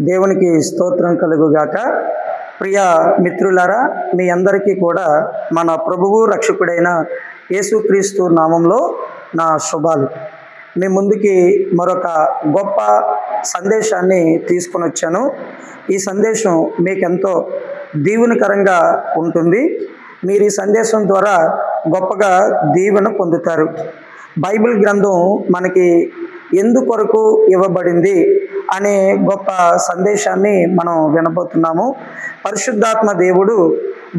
దేవునికి స్తోత్రం కలుగుగాక. ప్రియ మిత్రులారా, మీ అందరికీ కూడా మన ప్రభువు రక్షకుడైన యేసుక్రీస్తు నామంలో నా శుభాలు. మీ ముందుకి మరొక గొప్ప సందేశాన్ని తీసుకొని వచ్చాను. ఈ సందేశం మీకెంతో దీవెనకరంగా ఉంటుంది. మీరు ఈ సందేశం ద్వారా గొప్పగా దీవెన పొందుతారు. బైబిల్ గ్రంథం మనకి ఎందుకొరకు ఇవ్వబడింది అనే గొప్ప సందేశాన్ని మనం వినబోతున్నాము. పరిశుద్ధాత్మ దేవుడు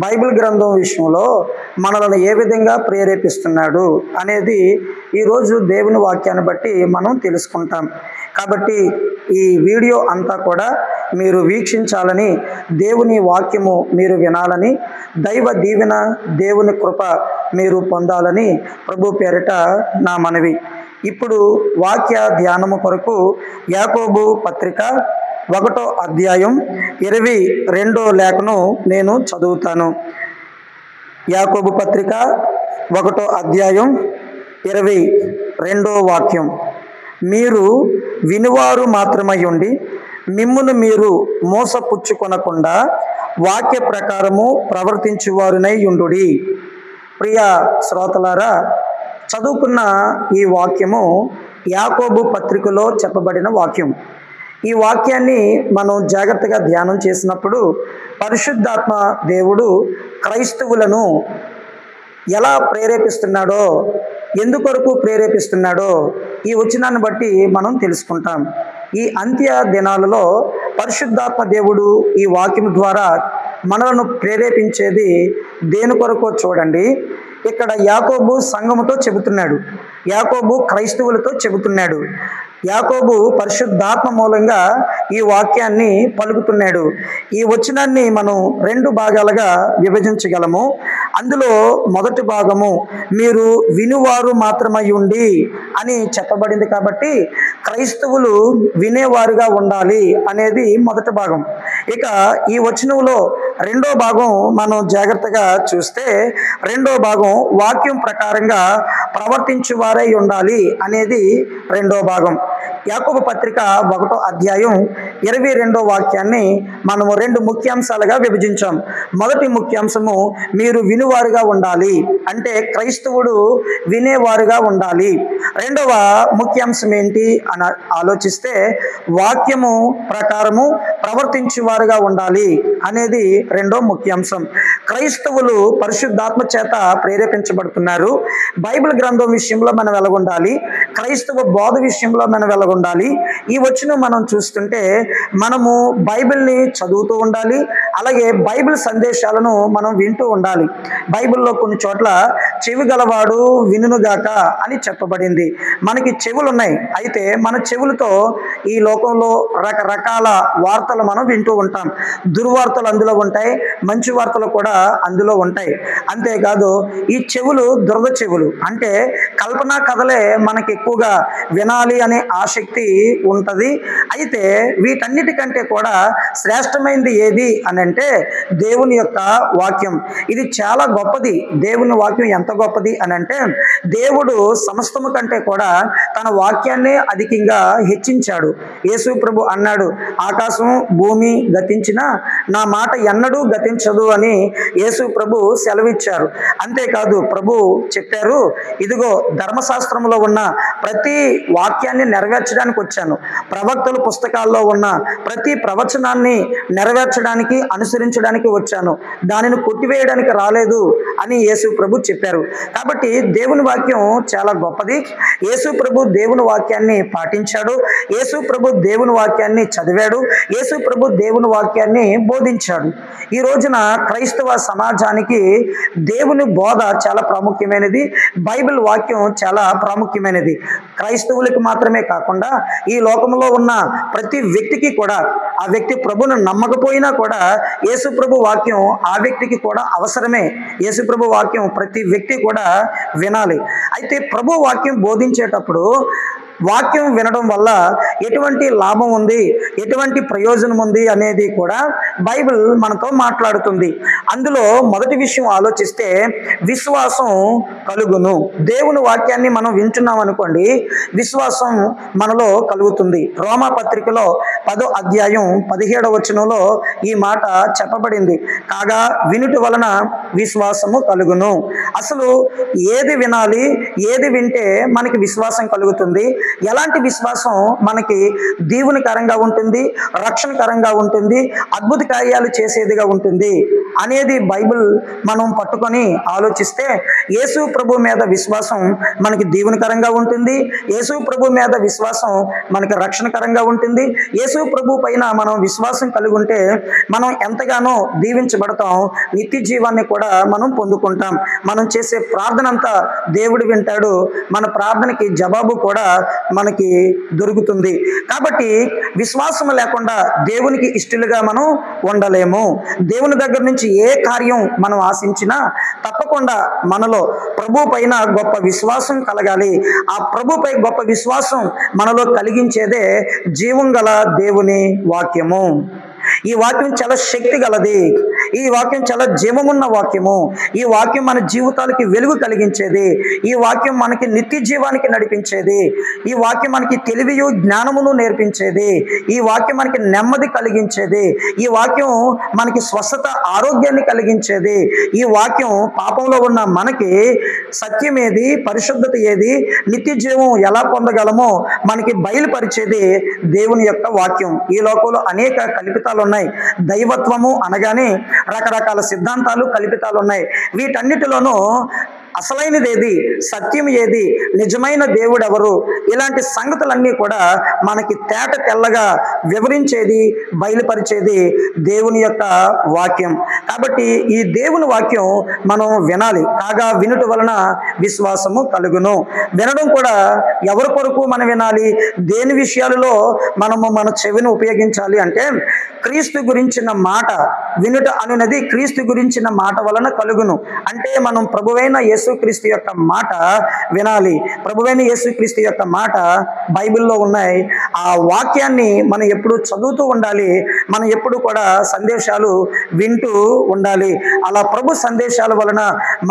బైబిల్ గ్రంథం విషయంలో మనల్ని ఏ విధంగా ప్రేరేపిస్తున్నాడు అనేది ఈరోజు దేవుని వాక్యాన్ని బట్టి మనం తెలుసుకుంటాం. కాబట్టి ఈ వీడియో అంతా కూడా మీరు వీక్షించాలని, దేవుని వాక్యము మీరు వినాలని, దైవ దీవెన, దేవుని కృప మీరు పొందాలని ప్రభు పేరిట నా మనవి. ఇప్పుడు వాక్య ధ్యానము కొరకు యాకోబు పత్రిక 1వ అధ్యాయం 22వ లేఖను నేను చదువుతాను. యాకోబు పత్రిక 1వ అధ్యాయం 22వ వాక్యం. మీరు వినువారు మాత్రమై ఉండి మిమ్మును మీరు మోసపుచ్చుకొనకుండా వాక్య ప్రకారము ప్రవర్తించువారునై ఉండుడి. ప్రియ శ్రోతలారా, చదువుకున్న ఈ వాక్యము యాకోబు పత్రికలో చెప్పబడిన వాక్యం. ఈ వాక్యాన్ని మనం జాగ్రత్తగా ధ్యానం చేసినప్పుడు పరిశుద్ధాత్మ దేవుడు క్రైస్తవులను ఎలా ప్రేరేపిస్తున్నాడో, ఎందుకొరకు ప్రేరేపిస్తున్నాడో ఈ వచనాన్ని బట్టి మనం తెలుసుకుంటాం. ఈ అంత్య దినాలలో పరిశుద్ధాత్మ దేవుడు ఈ వాక్యం ద్వారా మనలను ప్రేరేపించేది దేని కొరకో చూడండి. ఇక్కడ యాకోబు సంఘముతో చెబుతున్నాడు, యాకోబు క్రైస్తవులతో చెబుతున్నాడు. యాకోబు పరిశుద్ధాత్మ మూలంగా ఈ వాక్యాన్ని పలుకుతున్నాడు. ఈ వచనాన్ని మనం 2 భాగాలుగా విభజించగలము. అందులో మొదటి భాగము మీరు వినువారు మాత్రమై ఉండి అని చెప్పబడింది కాబట్టి క్రైస్తవులు వినేవారుగా ఉండాలి అనేది మొదటి భాగం. ఇక ఈ వచనంలో 2వ భాగం మనం జాగ్రత్తగా చూస్తే 2వ భాగం వాక్యం ప్రకారంగా ప్రవర్తించువారై ఉండాలి అనేది 2వ భాగం. యాకోబు పత్రిక 1వ అధ్యాయం 22వ వాక్యాన్ని మనము 2 ముఖ్యాంశాలుగా విభజించాం. మొదటి ముఖ్యాంశము మీరు వినువారుగా ఉండాలి, అంటే క్రైస్తవుడు వినేవారుగా ఉండాలి. 2వ ముఖ్యాంశం ఏంటి అని ఆలోచిస్తే వాక్యము ప్రకారము ప్రవర్తించువారుగా ఉండాలి అనేది 2వ ముఖ్యాంశం. క్రైస్తవులు పరిశుద్ధాత్మ చేత ప్రేరేపించబడుతున్నారు. బైబిల్ గ్రంథం విషయంలో మనం వెలగొండాలి, క్రైస్తవ బోధ విషయంలో మనం వెలగొండాలి. ఈ వచనం మనం చూస్తుంటే మనము బైబిల్ని చదువుతూ ఉండాలి, అలాగే బైబిల్ సందేశాలను మనం వింటూ ఉండాలి. బైబిల్లో కొన్ని చోట్ల చెవి గలవాడు వినుగాక అని చెప్పబడింది. మనకి చెవులు ఉన్నాయి, అయితే మన చెవులతో ఈ లోకంలో రకరకాల వార్తలు మనం వింటూ ఉంటాం. దుర్వార్తలు అందులో ఉంటాయి, మంచి వార్తలు కూడా అందులో ఉంటాయి. అంతేకాదు ఈ చెవులు దురద చెవులు, అంటే కల్పనా కథలే మనకి ఎక్కువగా వినాలి అనే ఆసక్తి ఉంటుంది. అయితే వీటన్నిటికంటే కూడా శ్రేష్టమైనది ఏది అని అంటే దేవుని యొక్క వాక్యం. ఇది చాలా గొప్పది. దేవుని వాక్యం ఎంత గొప్పది అని అంటే దేవుడు సమస్తము కంటే కూడా తన వాక్యాన్నే అధికంగా హెచ్చించాడు. యేసు ప్రభు అన్నాడు, ఆకాశం భూమి గతించినా నా మాట ఎన్నడూ గతించదు అని యేసు ప్రభు సెలవిచ్చారు. అంతేకాదు ప్రభు చెప్పారు, ఇదిగో ధర్మశాస్త్రంలో ఉన్న ప్రతి వాక్యాన్ని నెరవేర్చడానికి వచ్చాను, ప్రవక్తల పుస్తకాల్లో ఉన్న ప్రతి ప్రవచనాన్ని నెరవేర్చడానికి, అనుసరించడానికి వచ్చాను, దానిని కొట్టివేయడానికి రాలేదు అని యేసు ప్రభు చెప్పారు. కాబట్టి దేవుని వాక్యం చాలా గొప్పది. యేసు ప్రభు దేవుని వాక్యాన్ని పాటించాడు, యేసు ప్రభు దేవుని వాక్యాన్ని చదివాడు, యేసు ప్రభు దేవుని వాక్యాన్ని బోధించాడు. ఈ రోజున క్రైస్తవ సమాజానికి దేవుని బోధ చాలా ప్రాముఖ్యమైనది, బైబిల్ వాక్యం చాలా ప్రాముఖ్యమైనది. క్రైస్తవులకి మాత్రమే కాకుండా ఈ లోకంలో ఉన్న ప్రతి వ్యక్తికి కూడా, ఆ వ్యక్తి ప్రభువును నమ్మకపోయినా కూడా యేసు ప్రభు వాక్యం ఆ వ్యక్తికి కూడా అవసరమే. యేసు ప్రభు వాక్యం ప్రతి వ్యక్తి కూడా వినాలి. అయితే ప్రభు వాక్యం బోధించేటప్పుడు వాక్యం వినడం వల్ల ఎటువంటి లాభం ఉంది, ఎటువంటి ప్రయోజనం ఉంది అనేది కూడా బైబిల్ మనతో మాట్లాడుతుంది. అందులో మొదటి విషయం ఆలోచిస్తే విశ్వాసం కలుగును. దేవుని వాక్యాన్ని మనం వింటున్నాం అనుకోండి, విశ్వాసం మనలో కలుగుతుంది. రోమా పత్రికలో 10వ అధ్యాయం 17వ వచనంలో ఈ మాట చెప్పబడింది. కాగా వినుట వలన విశ్వాసము కలుగును. అసలు ఏది వినాలి, ఏది వింటే మనకి విశ్వాసం కలుగుతుంది, ఎలాంటి విశ్వాసం మనకి దీవునికరంగా ఉంటుంది, రక్షణకరంగా ఉంటుంది, అద్భుత కార్యాలు చేసేదిగా ఉంటుంది అనేది బైబిల్ మనం పట్టుకొని ఆలోచిస్తే, యేసు ప్రభు మీద విశ్వాసం మనకి దీవునికరంగా ఉంటుంది, యేసు ప్రభు మీద విశ్వాసం మనకి రక్షణకరంగా ఉంటుంది. యేసు ప్రభు పైన మనం విశ్వాసం కలిగి ఉంటే మనం ఎంతగానో దీవించబడతాం, నిత్య జీవాన్ని కూడా మనం పొందుకుంటాం. మనం చేసే ప్రార్థన అంతా దేవుడు వింటాడు, మన ప్రార్థనకి జవాబు కూడా మనకి దొరుకుతుంది. కాబట్టి విశ్వాసం లేకుండా దేవునికి ఇష్టలుగా మనం ఉండలేము. దేవుని దగ్గర నుంచి ఏ కార్యం మనం ఆశించినా తప్పకుండా మనలో ప్రభు పైన గొప్ప విశ్వాసం కలగాలి. ఆ ప్రభుపై గొప్ప విశ్వాసం మనలో కలిగించేదే జీవం గల దేవుని వాక్యము. ఈ వాక్యం చాలా శక్తి గలది, ఈ వాక్యం చాలా జీవమున్న వాక్యము. ఈ వాక్యం మన జీవితాలకి వెలుగు కలిగించేది, ఈ వాక్యం మనకి నిత్య జీవానికి నడిపించేది, ఈ వాక్యం మనకి తెలివియు జ్ఞానమును నేర్పించేది, ఈ వాక్యం మనకి నెమ్మది కలిగించేది, ఈ వాక్యం మనకి స్వస్థత ఆరోగ్యాన్ని కలిగించేది, ఈ వాక్యం పాపంలో ఉన్న మనకి సత్యం ఏది, పరిశుద్ధత ఏది, నిత్య జీవం ఎలా పొందగలమో మనకి బయలుపరిచేది దేవుని యొక్క వాక్యం. ఈ లోకంలో అనేక కల్పితాలు ఉన్నాయి. దైవత్వము అనగానే రకరకాల సిద్ధాంతాలు, కల్పితాలు ఉన్నాయి. వీటన్నిటిలోనూ అసలైనది ఏది, సత్యం ఏది, నిజమైన దేవుడు ఎవరు, ఇలాంటి సంగతులన్నీ కూడా మనకి తేట తెల్లగా వివరించేది, బయలుపరిచేది దేవుని యొక్క వాక్యం. కాబట్టి ఈ దేవుని వాక్యం మనం వినాలి. కాగా వినుట వలన విశ్వాసము కలుగును. వినడం కూడా ఎవరి కొరకు మనం వినాలి, దేని విషయాలలో మనము మన చెవిని ఉపయోగించాలి అంటే, క్రీస్తు గురించిన మాట వినుట అనున్నది క్రీస్తు గురించిన మాట వలన కలుగును. అంటే మనం ప్రభువైన యేసుక్రీస్తు యొక్క మాట వినాలి. ప్రభువైన యేసుక్రీస్తు యొక్క మాట బైబిల్లో ఉన్నాయి. ఆ వాక్యాన్ని మనం ఎప్పుడు చదువుతూ ఉండాలి, మనం ఎప్పుడు కూడా సందేశాలు వింటూ ఉండాలి. అలా ప్రభు సందేశాల వలన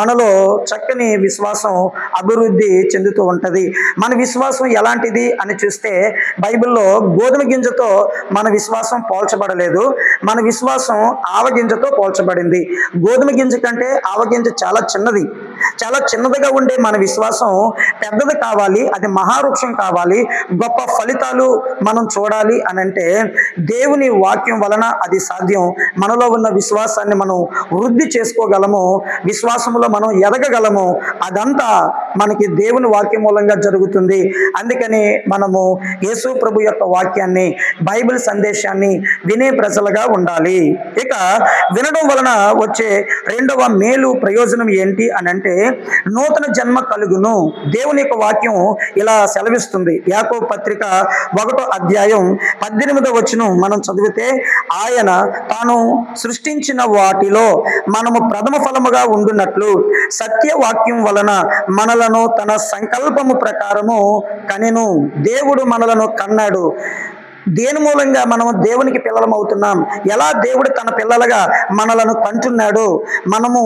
మనలో చక్కని విశ్వాసం అభివృద్ధి చెందుతూ ఉంటుంది. మన విశ్వాసం ఎలాంటిది అని చూస్తే, బైబిల్లో గోధుమ గింజతో మన విశ్వాసం పోల్చబడలేదు, మన విశ్వాసం ఆవగింజతో పోల్చబడింది. గోధుమ గింజ కంటే ఆవగింజ చాలా చిన్నది. చాలా చిన్నదిగా ఉండే మన విశ్వాసం పెద్దది కావాలి, అది మహావృక్షం కావాలి, గొప్ప ఫలితాలు మనం చూడాలి అని అంటే దేవుని వాక్యం వలన అది సాధ్యం. మనలో ఉన్న విశ్వాసాన్ని మనం వృద్ధి చేసుకోగలము, విశ్వాసంలో మనం ఎదగగలము. అదంతా మనకి దేవుని వాక్యం మూలంగా జరుగుతుంది. అందుకని మనము యేసు ప్రభు యొక్క వాక్యాన్ని, బైబిల్ సందేశాన్ని వినే ప్రజలుగా ఉండాలి. ఇక వినడం వలన వచ్చే రెండవ మేలు ప్రయోజనం ఏంటి అని అంటే, నూతన జన్మ కలుగును. దేవుని యొక్క వాక్యం ఇలా సెలవిస్తుంది. యాకోబు పత్రిక 1వ అధ్యాయం 18వ వచనం మనం చదివితే, ఆయన తాను సృష్టించిన వాటిలో మనము ప్రథమ ఫలముగా ఉండునట్లు సత్యవాక్యం వలన మనలను తన సంకల్పము ప్రకారము కనెను. దేవుడు మనలను కన్నాడు. దేని మూలంగా మనము దేవునికి పిల్లలం అవుతున్నాం, ఎలా దేవుడు తన పిల్లలుగా మనలను కంటున్నాడు. మనము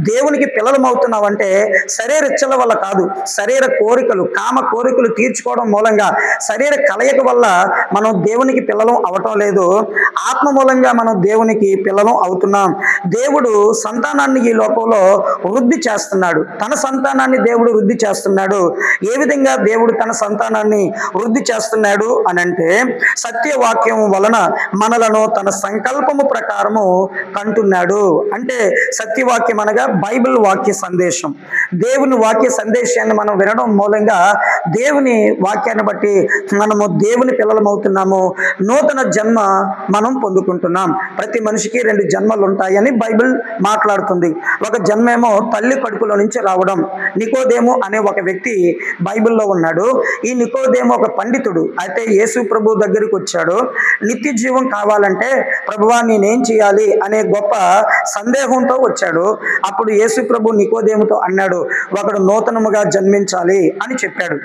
దేవునికి పిల్లలం అవుతున్నామంటే శరీర ఇచ్చల వల్ల కాదు, శరీర కోరికలు, కామ కోరికలు తీర్చుకోవడం మూలంగా, శరీర కలయిక వల్ల మనం దేవునికి పిల్లలం అవటం లేదు. ఆత్మ మూలంగా మనం దేవునికి పిల్లలం అవుతున్నాం. దేవుడు సంతానాన్ని ఈ లోకంలో వృద్ధి చేస్తున్నాడు. తన సంతానాన్ని దేవుడు వృద్ధి చేస్తున్నాడు. ఏ విధంగా దేవుడు తన సంతానాన్ని వృద్ధి చేస్తున్నాడు అని అంటే, సత్యవాక్యం వలన మనలను తన సంకల్పము ప్రకారము కంటున్నాడు. అంటే సత్యవాక్యం అనగా బైబిల్ వాక్య సందేశం. దేవుని వాక్య సందేశాన్ని మనం వినడం మూలంగా దేవుని వాక్యాన్ని బట్టి మనము దేవుని పిల్లలం అవుతున్నాము. నూతన జన్మ మనం పొందుకుంటున్నాం. ప్రతి మనిషికి 2 జన్మలు ఉంటాయని బైబిల్ మాట్లాడుతుంది. ఒక జన్మేమో తల్లి కడుపులో నుంచి రావడం. నికోదేము అనే ఒక వ్యక్తి బైబిల్లో ఉన్నాడు. ఈ నికోదేము ఒక పండితుడు. అయితే యేసు ప్రభు దగ్గరకు దగ్గరికి వచ్చాడు. నిత్య జీవం కావాలంటే ప్రభువా నేనేం చేయాలి అనే గొప్ప సందేహంతో వచ్చాడు. అప్పుడు యేసు ప్రభు నికోదేముతో అన్నాడు, ఒకడు నూతనముగా జన్మించాలి అని చెప్పాడు.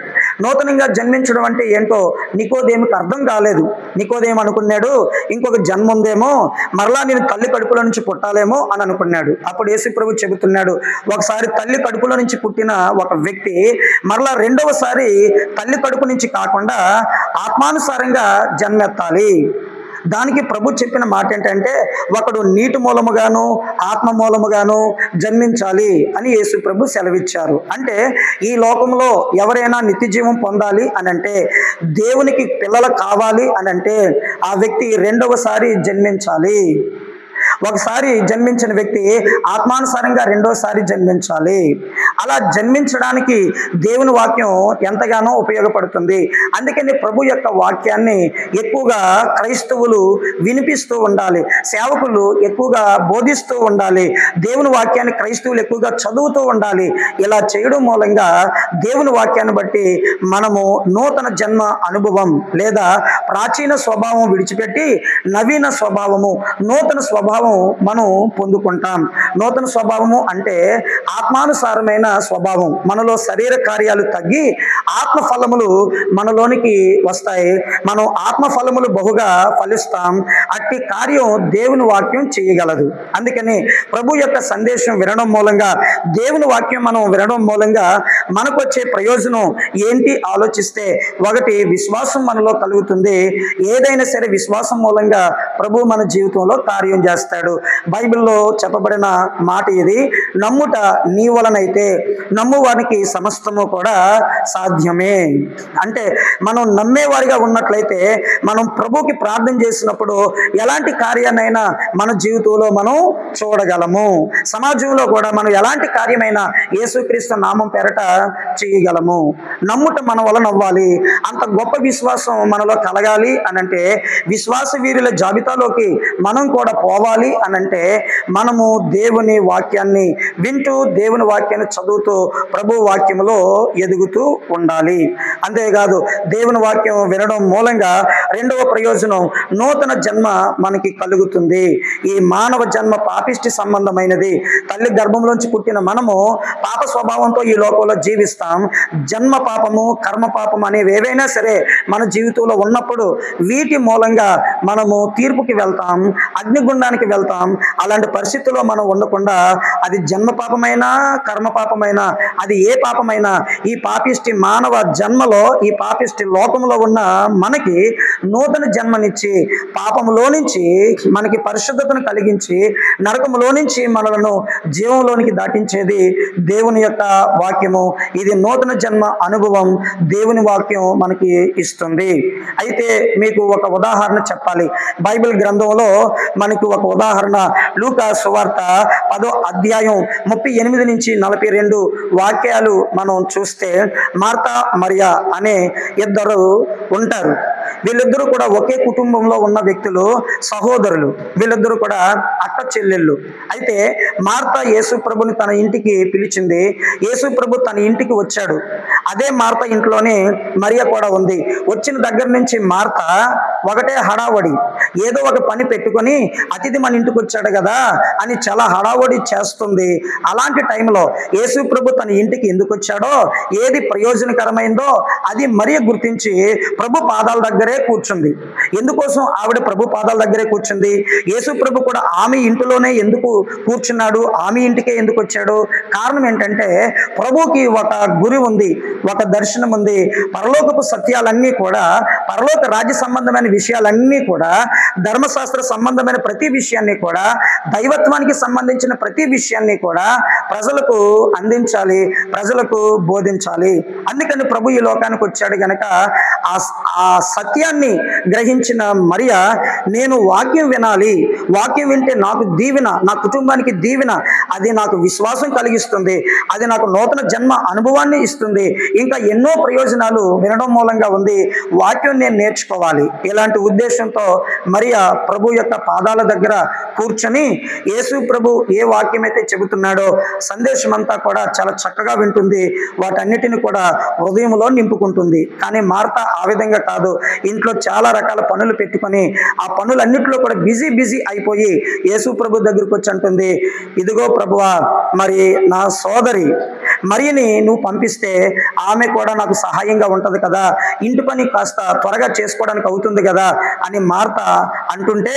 నూతనంగా జన్మించడం అంటే ఏంటో నికోదేముకి అర్థం కాలేదు. నికోదేము అనుకున్నాడు ఇంకొక జన్మ ఉందేమో, మరలా నేను తల్లి కడుపులో నుంచి పుట్టాలేమో అని అనుకున్నాడు. అప్పుడు యేసు ప్రభు చెబుతున్నాడు, ఒకసారి తల్లి కడుపులో నుంచి పుట్టిన ఒక వ్యక్తి మరలా రెండవసారి తల్లి కడుపు నుంచి కాకుండా ఆత్మానుసారంగా జన్మెత్తాలి. దానికి ప్రభు చెప్పిన మాట ఏంటంటే ఒకడు నీటి మూలముగాను ఆత్మ మూలముగాను జన్మించాలి అని యేసు ప్రభు సెలవిచ్చారు. అంటే ఈ లోకంలో ఎవరైనా నిత్య జీవం పొందాలి అని అంటే, దేవునికి పిల్లలు కావాలి అని అంటే ఆ వ్యక్తి రెండవసారి జన్మించాలి. ఒకసారి జన్మించిన వ్యక్తి ఆత్మానుసారంగా రెండోసారి జన్మించాలి. అలా జన్మించడానికి దేవుని వాక్యం ఎంతగానో ఉపయోగపడుతుంది. అందుకని ప్రభు యొక్క వాక్యాన్ని ఎక్కువగా క్రైస్తవులు వినిపిస్తూ ఉండాలి, సేవకులు ఎక్కువగా బోధిస్తూ ఉండాలి, దేవుని వాక్యాన్ని క్రైస్తవులు ఎక్కువగా చదువుతూ ఉండాలి. ఇలా చేయడం మూలంగా దేవుని వాక్యాన్ని బట్టి మనము నూతన జన్మ అనుభవం లేదా ప్రాచీన స్వభావం విడిచిపెట్టి నవీన స్వభావము, నూతన స్వభావం మనం పొందుకుంటాం. నూతన స్వభావము అంటే ఆత్మానుసారమైన స్వభావం. మనలో శరీర కార్యాలు తగ్గి ఆత్మ ఫలములు మనలోనికి వస్తాయి. మనం ఆత్మ ఫలములు బహుగా ఫలిస్తాం. అట్టి కార్యం దేవుని వాక్యం చేయగలదు. అందుకని ప్రభు యొక్క సందేశం వినడం మూలంగా, దేవుని వాక్యం మనం వినడం మూలంగా మనకు వచ్చే ప్రయోజనం ఏంటి ఆలోచిస్తే, ఒకటి విశ్వాసం మనలో కలుగుతుంది. ఏదైనా సరే విశ్వాసం మూలంగా ప్రభు మన జీవితంలో కార్యం చేస్తాడు. బైబిల్లో చెప్పబడిన మాట ఇది, నమ్ముట నీ వలనైతే నమ్మువానికి సమస్తము కూడా సాధ్యమే. అంటే మనం నమ్మేవారిగా ఉన్నట్లయితే మనం ప్రభుకి ప్రార్థన చేసినప్పుడు ఎలాంటి కార్యాన్నైనా మన జీవితంలో మనం చూడగలము. సమాజంలో కూడా మనం ఎలాంటి కార్యమైనా యేసుక్రీస్తు నామం పేరట చేయగలము. నమ్ముట మన వలన అవ్వాలి. అంత గొప్ప విశ్వాసం మనలో కలగాలి అనంటే, విశ్వాస వీరుల జాబితాలోకి మనం కూడా పోవాలి అనంటే, మనము దేవుని వాక్యాన్ని వింటూ దేవుని వాక్యాన్ని చదువుతూ ప్రభు వాక్యములో ఎదుగుతూ ఉండాలి. అంతేకాదు దేవుని వాక్యం వినడం మూలంగా రెండవ ప్రయోజనం నూతన జన్మ మనకి కలుగుతుంది. ఈ మానవ జన్మ పాపిష్టి సంబంధమైనది. తల్లి గర్భంలోంచి పుట్టిన మనము పాప స్వభావంతో ఈ లోకంలో జీవిస్తాం. జన్మ పాపము, కర్మ పాపం అనేవి ఏవైనా సరే మన జీవితంలో ఉన్నప్పుడు వీటి మూలంగా మనము తీర్పుకి వెళ్తాం, అగ్నిగుండానికి వెళ్తాం. అలాంటి పరిస్థితుల్లో మనం ఉండకుండా, అది జన్మ పాపమైనా కర్మ పాపమైనా, అది ఏ పాపమైనా, ఈ పాపిష్టి మానవ జన్మలో, ఈ పాపిష్టి లోకంలో ఉన్న మనకి నూతన జన్మనిచ్చి పాపములో నుంచి మనకి పరిశుద్ధతను కలిగించి నరకములో నుంచి మనలను జీవంలోనికి దాటించేది దేవుని యొక్క వాక్యము. ఇది నూతన జన్మ అనుభవం దేవుని వాక్యం మనకి ఇస్తుంది. అయితే మీకు ఒక ఉదాహరణ చెప్పాలి. బైబిల్ గ్రంథంలో మనకి ఒక ఉదాహరణ, లూకా సువార్త 10వ అధ్యాయం 38 నుంచి 42 వాక్యాలు మనం చూస్తే, మార్తా మరియా అనే ఇద్దరు ఉంటారు. వీళ్ళిద్దరూ కూడా ఒకే కుటుంబంలో ఉన్న వ్యక్తులు, సహోదరులు. వీళ్ళిద్దరూ కూడా అక్క చెల్లెళ్ళు. అయితే మార్తా యేసు ప్రభుని తన ఇంటికి పిలిచింది. యేసు ప్రభు తన ఇంటికి వచ్చాడు. అదే మార్తా ఇంట్లోనే మరియా కూడా ఉంది. వచ్చిన దగ్గర నుంచి మార్తా ఒకటే హడావడి, ఏదో ఒక పని పెట్టుకొని అతిథి మన ఇంటికి వచ్చాడు కదా అని చాలా హడావడి చేస్తుంది. అలాంటి టైంలో యేసు ప్రభు తన ఇంటికి ఎందుకు వచ్చాడో, ఏది ప్రయోజనకరమైందో అది మరియా గుర్తించి ప్రభు పాదాల దగ్గరే కూర్చుంది. ఎందుకోసం ఆవిడ ప్రభు పాదాల దగ్గరే కూర్చుంది? యేసు ప్రభు కూడా ఆమె ఇంటిలోనే ఎందుకు కూర్చున్నాడు, ఆమె ఇంటికే ఎందుకు వచ్చాడు? కారణం ఏంటంటే, ప్రభుకి ఒక గురి ఉంది, ఒక దర్శనం ఉంది. పరలోకపు సత్యాలన్నీ కూడా, పరలోక రాజ్య సంబంధమైన విషయాలన్నీ కూడా, ధర్మశాస్త్ర సంబంధమైన ప్రతి విషయాన్ని కూడా, దైవత్వానికి సంబంధించిన ప్రతి విషయాన్ని కూడా ప్రజలకు అందించాలి, ప్రజలకు బోధించాలి. అందుకని ప్రభు ఈ లోకానికి వచ్చాడు గనక ఆ సత్యాన్ని గ్రహించిన మరియా, నేను వాక్యం వినాలి, వాక్యం వింటే నాకు దీవెన, నా కుటుంబానికి దీవెన, అది నాకు విశ్వాసం కలిగిస్తుంది, అది నాకు నూతన జన్మ అనుభవాన్ని ఇస్తుంది. ఇంకా ఎన్నో ప్రయోజనాలు వినడం మూలంగా ఉంది. వాక్యం నేను నేర్చుకోవాలి ఇలాంటి ఉద్దేశంతో మరియా ప్రభు యొక్క పాదాల దగ్గర కూర్చొని యేసు ప్రభు ఏ వాక్యం అయితే చెబుతున్నాడో సందేశం అంతా కూడా చాలా చక్కగా వింటుంది. వాటన్నిటిని కూడా హృదయంలో నింపుకుంటుంది. కానీ మార్త ఆ విధంగా కాదు. ఇంట్లో చాలా రకాల పనులు పెట్టుకొని ఆ పనులన్నింటిలో కూడా బిజీ అయిపోయి యేసు ప్రభు దగ్గరికి వచ్చి అంటుంది, ఇదిగో ప్రభువా, మరి నా సోదరి మరియని నువ్వు పంపిస్తే ఆమె కూడా నాకు సహాయంగా ఉంటుంది కదా, ఇంటి పని కాస్త త్వరగా చేసుకోవడానికి అవుతుంది కదా అని మార్త అంటుంటే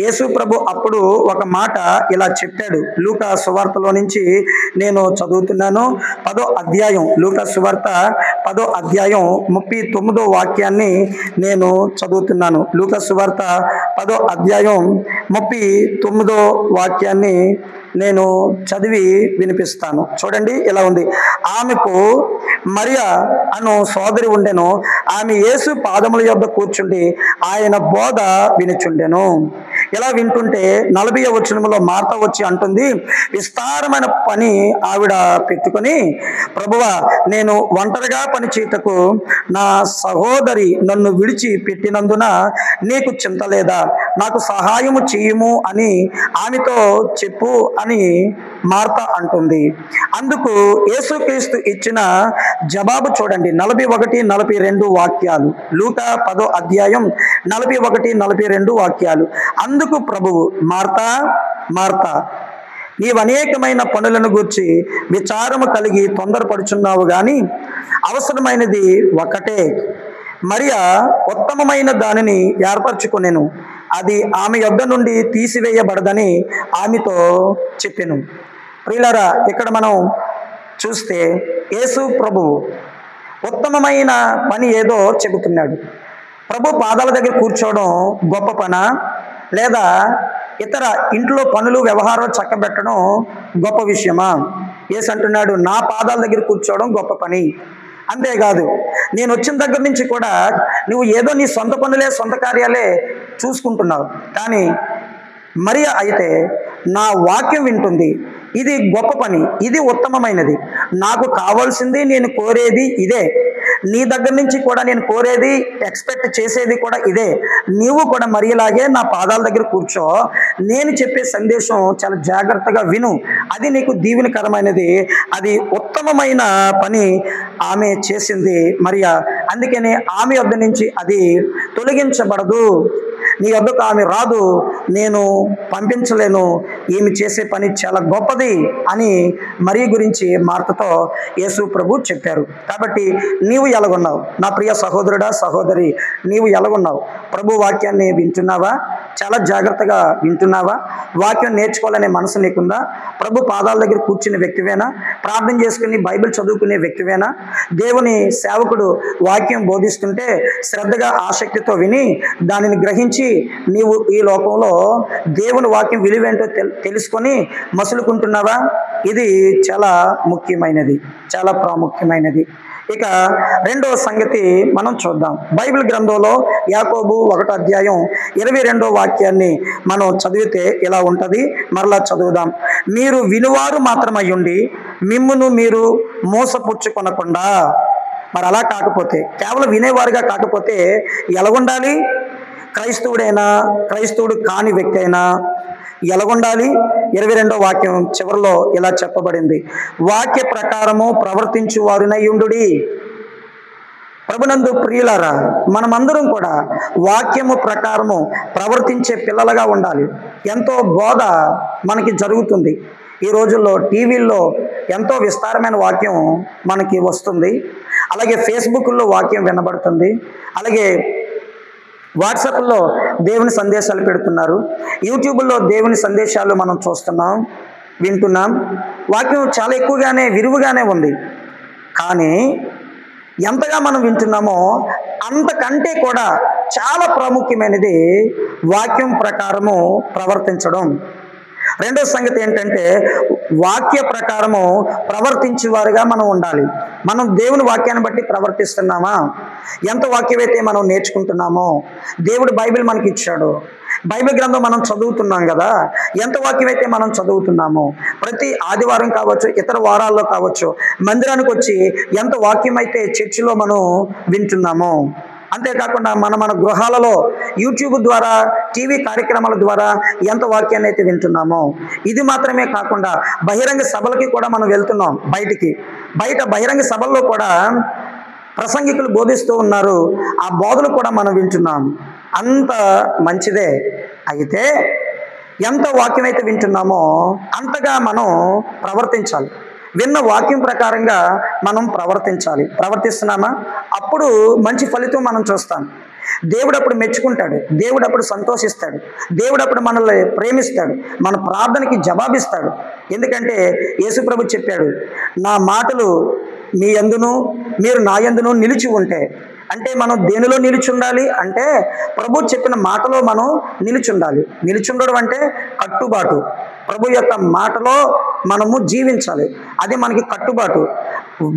యేసు ప్రభు అప్పుడు ఒక మాట ఇలా చెప్పాడు. లూకా సువార్తలో నుంచి నేను చదువుతున్నాను. 10వ అధ్యాయం, లూకా సువార్త 10వ అధ్యాయం 39వ వాక్యాన్ని నేను చదువుతున్నాను. లూకా సువార్త 10వ అధ్యాయం 39వ వాక్యాన్ని నేను చదివి వినిపిస్తాను. చూడండి, ఇలా ఉంది. ఆమెకు మరియా అను సోదరి ఉండెను. ఆమె యేసు పాదముల యొద్ద కూర్చుండి ఆయన బోధ వినుచుండెను. ఇలా వింటుంటే 40వ వచనంలో మార్త వచ్చి అంటుంది, విస్తారమైన పని ఆవిడ పెట్టుకొని, ప్రభువా, నేను ఒంటరిగా పని చేయటకు నా సహోదరి నన్ను విడిచి పెట్టినందున నీకు చింత లేదా? నాకు సహాయము చెయ్యము అని ఆమెతో చెప్పు అని మార్త అంటుంది. అందుకు యేసుక్రీస్తు ఇచ్చిన జవాబు చూడండి, 41, 42 వాక్యాలు. లూకా 10వ అధ్యాయం 41, 42 వాక్యాలు. అందుకు ప్రభువు, మార్తా మార్తా, నీవు అనేకమైన పనులను గూర్చి విచారము కలిగి తొందరపడుచున్నావు గాని అవసరమైనది ఒకటే. మరియా ఉత్తమమైన దానిని ఏర్పరచుకొనెను, అది ఆమె యొద్ద నుండి తీసివేయబడదని ఆమెతో చెప్పెను. ప్రియులారా, ఇక్కడ మనం చూస్తే యేసు ప్రభువు ఉత్తమమైన పని ఏదో చెబుతున్నాడు. ప్రభు పాదాల దగ్గర కూర్చోవడం గొప్ప పనా, లేదా ఇతర ఇంట్లో పనులు వ్యవహారాలు చక్కబెట్టడం గొప్ప విషయమా? యేసు అంటున్నాడు, నా పాదాల దగ్గర కూర్చోవడం గొప్ప పని. అంతేకాదు, నేను వచ్చిన దగ్గర నుంచి కూడా నువ్వు ఏదో నీ సొంత పనులే, సొంత కార్యాలే చూసుకుంటున్నావు. కానీ మరియా అయితే నా వాక్యం వింటుంది. ఇది గొప్ప పని, ఇది ఉత్తమమైనది. నాకు కావాల్సింది, నేను కోరేది ఇదే. నీ దగ్గర నుంచి కూడా నేను కోరేది, ఎక్స్పెక్ట్ చేసేది కూడా ఇదే. నీవు కూడా మరియలాగే నా పాదాల దగ్గర కూర్చో, నేను చెప్పే సందేశం చాలా జాగ్రత్తగా విను, అది నీకు దీవెనకరమైనది. అది ఉత్తమమైన పని ఆమె చేసింది మరియా. అందుకని ఆమె వద్ద నుంచి అది తొలగించబడదు. నీ వద్దకు ఆమె రాదు, నేను పంపించలేను, ఈమె చేసే పని చాలా గొప్పది అని మరియ గురించి మార్తతో యేసు ప్రభు చెప్పారు. కాబట్టి నీవు ఎలాగున్నావు నా ప్రియ సహోదరుడా, సహోదరి? నీవు ఎలాగున్నావు? ప్రభు వాక్యాన్ని వింటున్నావా? చాలా జాగ్రత్తగా వింటున్నావా? వాక్యం నేర్చుకోవాలనే మనసు నీకుందా? ప్రభు పాదాల దగ్గర కూర్చునే వ్యక్తివేనా? ప్రార్థన చేసుకుని బైబిల్ చదువుకునే వ్యక్తివేనా? దేవుని సేవకుడు వాక్యం బోధిస్తుంటే శ్రద్ధగా ఆసక్తితో విని దానిని గ్రహించి నీవు ఈ లోకంలో దేవుని వాక్యం విలువేంటో తెలుసుకొని మసులుకుంటున్నావా? ఇది చాలా ముఖ్యమైనది, చాలా ప్రాముఖ్యమైనది. ఇక రెండవ సంగతి మనం చూద్దాం. బైబిల్ గ్రంథంలో యాకోబు 1వ అధ్యాయం 22వ వాక్యాన్ని మనం చదివితే ఇలా ఉంటుంది. మరలా చదువుదాం. మీరు వినువారు మాత్రమయ్యుండి మిమ్మును మీరు మోసపుచ్చుకొనకుండా. మరి అలా కాకపోతే, కేవలం వినేవారుగా కాకపోతే ఎలాగుండాలి? క్రైస్తవుడైనా క్రైస్తవుడు కాని వ్యక్తి అయినా ఎలాగుండాలి? 22వ వాక్యం చివరిలో ఇలా చెప్పబడింది, వాక్య ప్రకారము ప్రవర్తించు వారునై ఉండుడి. ప్రభునందు ప్రియులారా, మనమందరం కూడా వాక్యము ప్రకారము ప్రవర్తించే పిల్లలుగా ఉండాలి. ఎంతో బోధ మనకి జరుగుతుంది. ఈ రోజుల్లో టీవీల్లో ఎంతో విస్తారమైన వాక్యం మనకి వస్తుంది. అలాగే ఫేస్బుక్లో వాక్యం వినబడుతుంది. అలాగే వాట్సాప్లో దేవుని సందేశాలు పెడుతున్నారు. యూట్యూబ్లో దేవుని సందేశాలు మనం చూస్తున్నాం, వింటున్నాం. వాక్యం చాలా ఎక్కువగానే, విరివిగానే ఉంది. కానీ ఎంతగా మనం వింటున్నామో అంతకంటే కూడా చాలా ప్రాముఖ్యమైనది వాక్యం ప్రకారము ప్రవర్తించడం. రెండో సంగతి ఏంటంటే, వాక్య ప్రకారము ప్రవర్తించేవారుగా మనం ఉండాలి. మనం దేవుని వాక్యాన్ని బట్టి ప్రవర్తిస్తున్నామా? ఎంత వాక్యమైతే మనం నేర్చుకుంటున్నామో, దేవుడు బైబిల్ మనకి ఇచ్చాడు. బైబిల్ గ్రంథం మనం చదువుతున్నాం కదా, ఎంత వాక్యం అయితే మనం చదువుతున్నామో, ప్రతి ఆదివారం కావచ్చు, ఇతర వారాల్లో కావచ్చు, మందిరానికి వచ్చి ఎంత వాక్యం అయితే చర్చిలో మనం వింటున్నామో, అంతేకాకుండా మన గృహాలలో యూట్యూబ్ ద్వారా, టీవీ కార్యక్రమాల ద్వారా ఎంత వాక్యాన్ని అయితే వింటున్నామో, ఇది మాత్రమే కాకుండా బహిరంగ సభలకి కూడా మనం వెళ్తున్నాం. బయట బహిరంగ సభల్లో కూడా ప్రసంగికులు బోధిస్తూ ఉన్నారు, ఆ బోధలు కూడా మనం వింటున్నాం. అంత మంచిదే. అయితే ఎంత వాక్యం అయితే వింటున్నామో అంతగా మనం ప్రవర్తించాలి. విన్న వాక్యం ప్రకారంగా మనం ప్రవర్తిస్తున్నామా? అప్పుడు మంచి ఫలితం మనం చూస్తాం. దేవుడు అప్పుడు మెచ్చుకుంటాడు, దేవుడు అప్పుడు సంతోషిస్తాడు, దేవుడు అప్పుడు మనల్ని ప్రేమిస్తాడు, మన ప్రార్థనకి జవాబిస్తాడు. ఎందుకంటే యేసుప్రభు చెప్పాడు, నా మాటలు మీ యందును మీరు నా యందును నిలిచి ఉంటే. అంటే మనం దేనిలో నిలిచి ఉండాలి అంటే ప్రభు చెప్పిన మాటలో మనం నిలిచి ఉండాలి. నిలిచి ఉండడం అంటే కట్టుబాటు. ప్రభు యొక్క మాటలో మనము జీవించాలి, అది మనకి కట్టుబాటు.